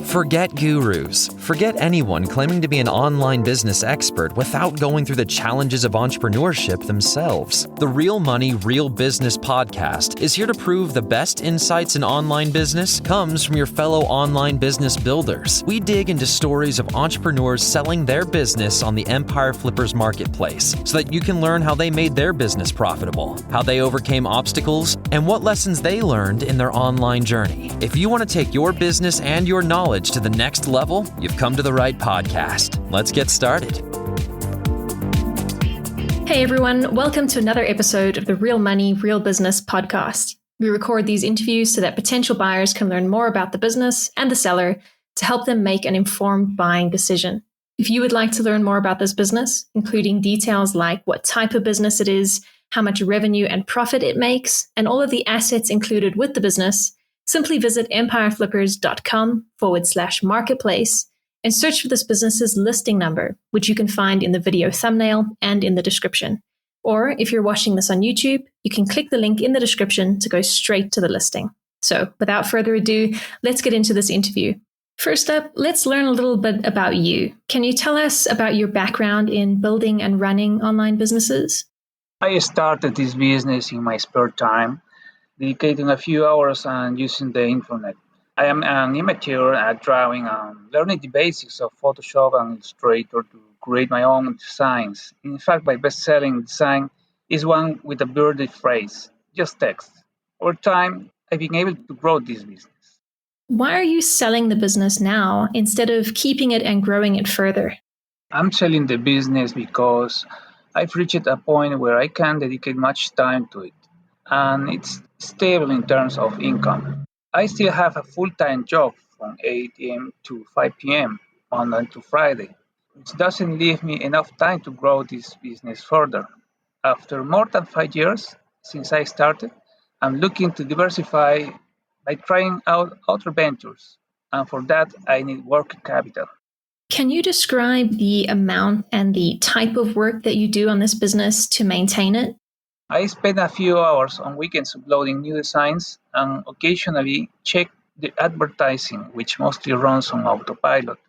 Forget gurus. Forget anyone claiming to be an online business expert without going through the challenges of entrepreneurship themselves. The Real Money, Real Business podcast is here to prove the best insights in online business comes from your fellow online business builders. We dig into stories of entrepreneurs selling their business on the Empire Flippers marketplace so that you can learn how they made their business profitable, how they overcame obstacles, and what lessons they learned in their online journey. If you want to take your business and your knowledge to the next level, you've come to the right podcast. Let's get started. Hey everyone, welcome to another episode of the Real Money, Real Business podcast. We record these interviews so that potential buyers can learn more about the business and the seller to help them make an informed buying decision. If you would like to learn more about this business, including details like what type of business it is, how much revenue and profit it makes, and all of the assets included with the business, simply visit empireflippers.com/marketplace and search for this business's listing number, which you can find in the video thumbnail and in the description. Or if you're watching this on YouTube, you can click the link in the description to go straight to the listing. So without further ado, let's get into this interview. First up, let's learn a little bit about you. Can you tell us about your background in building and running online businesses? I started this business in my spare time, dedicating a few hours and using the internet. I am an amateur at drawing and learning the basics of Photoshop and Illustrator to create my own designs. In fact, my best-selling design is one with a birdie phrase, just text. Over time, I've been able to grow this business. Why are you selling the business now instead of keeping it and growing it further? I'm selling the business because I've reached a point where I can dedicate much time to it, and it's stable in terms of income. I still have a full-time job from 8 a.m. to 5 p.m. Monday to Friday, which doesn't leave me enough time to grow this business further. After more than 5 years since I started, I'm looking to diversify by trying out other ventures, and for that I need working capital. Can you describe the amount and the type of work that you do on this business to maintain it? I spend a few hours on weekends uploading new designs and occasionally check the advertising, which mostly runs on autopilot.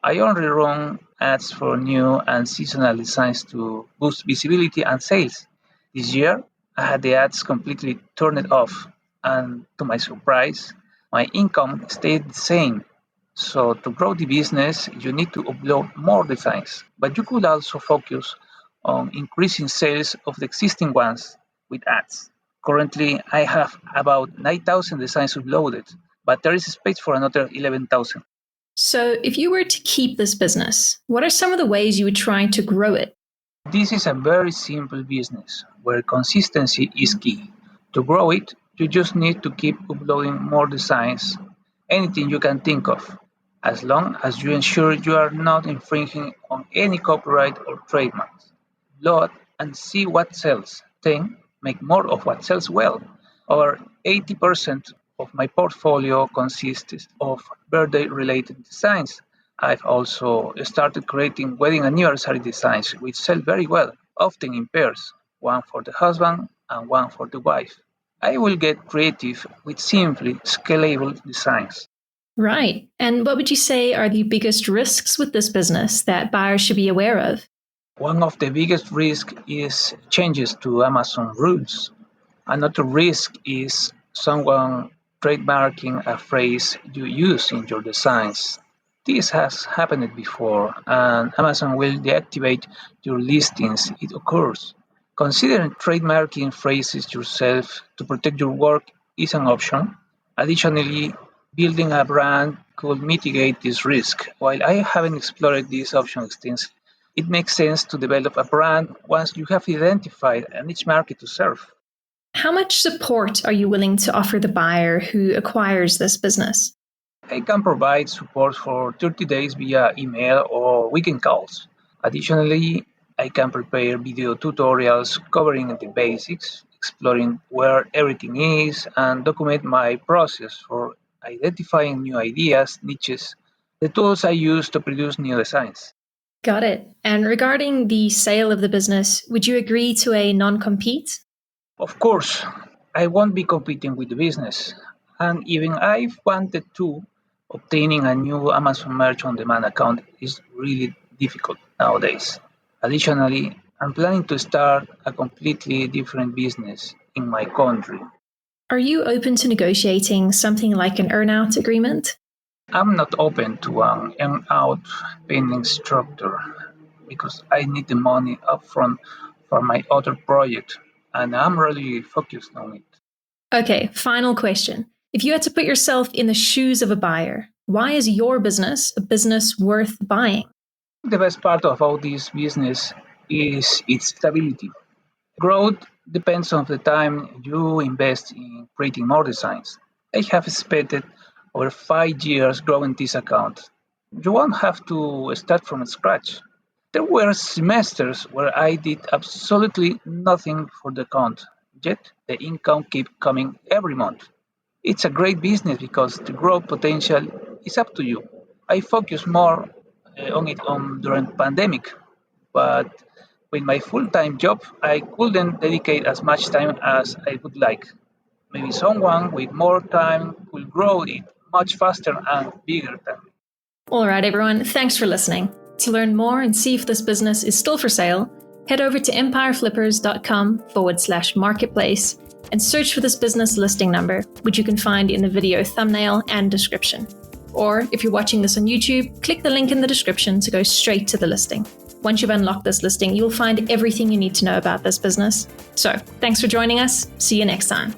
I only run ads for new and seasonal designs to boost visibility and sales. This year, I had the ads completely turned off, and to my surprise, my income stayed the same. So to grow the business, you need to upload more designs, but you could also focus on increasing sales of the existing ones with ads. Currently, I have about 9,000 designs uploaded, but there is space for another 11,000. So if you were to keep this business, what are some of the ways you would try to grow it? This is a very simple business where consistency is key. To grow it, you just need to keep uploading more designs, anything you can think of, as long as you ensure you are not infringing on any copyright or trademarks. Upload and see what sells. Then make more of what sells well. Over 80% of my portfolio consists of birthday-related designs. I've also started creating wedding anniversary designs which sell very well, often in pairs, one for the husband and one for the wife. I will get creative with simply scalable designs. Right. And what would you say are the biggest risks with this business that buyers should be aware of? One of the biggest risks is changes to Amazon rules. Another risk is someone trademarking a phrase you use in your designs. This has happened before, and Amazon will deactivate your listings if it occurs. Considering trademarking phrases yourself to protect your work is an option. Additionally, building a brand could mitigate this risk. While I haven't explored this option extensively, it makes sense to develop a brand once you have identified a niche market to serve. How much support are you willing to offer the buyer who acquires this business? I can provide support for 30 days via email or weekend calls. Additionally, I can prepare video tutorials covering the basics, exploring where everything is, and document my process for identifying new ideas, niches, the tools I use to produce new designs. Got it. And regarding the sale of the business, would you agree to a non-compete? Of course, I won't be competing with the business. And even I've wanted to, obtaining a new Amazon Merch on Demand account is really difficult nowadays. Additionally, I'm planning to start a completely different business in my country. Are you open to negotiating something like an earn-out agreement? I'm not open to an earn-out payment structure because I need the money upfront for my other project, and I'm really focused on it. Okay, final question. If you had to put yourself in the shoes of a buyer, why is your business a business worth buying? The best part about this business is its stability. Growth depends on the time you invest in creating more designs. I have spent over 5 years growing this account. You won't have to start from scratch. There were semesters where I did absolutely nothing for the account, yet the income kept coming every month. It's a great business because the growth potential is up to you. I focus more on it during pandemic, but with my full-time job, I couldn't dedicate as much time as I would like. Maybe someone with more time could grow it much faster and bigger than me. All right, everyone, thanks for listening. To learn more and see if this business is still for sale, head over to empireflippers.com/marketplace and search for this business listing number, which you can find in the video thumbnail and description. Or if you're watching this on YouTube, click the link in the description to go straight to the listing. Once you've unlocked this listing, you'll find everything you need to know about this business. So, thanks for joining us. See you next time.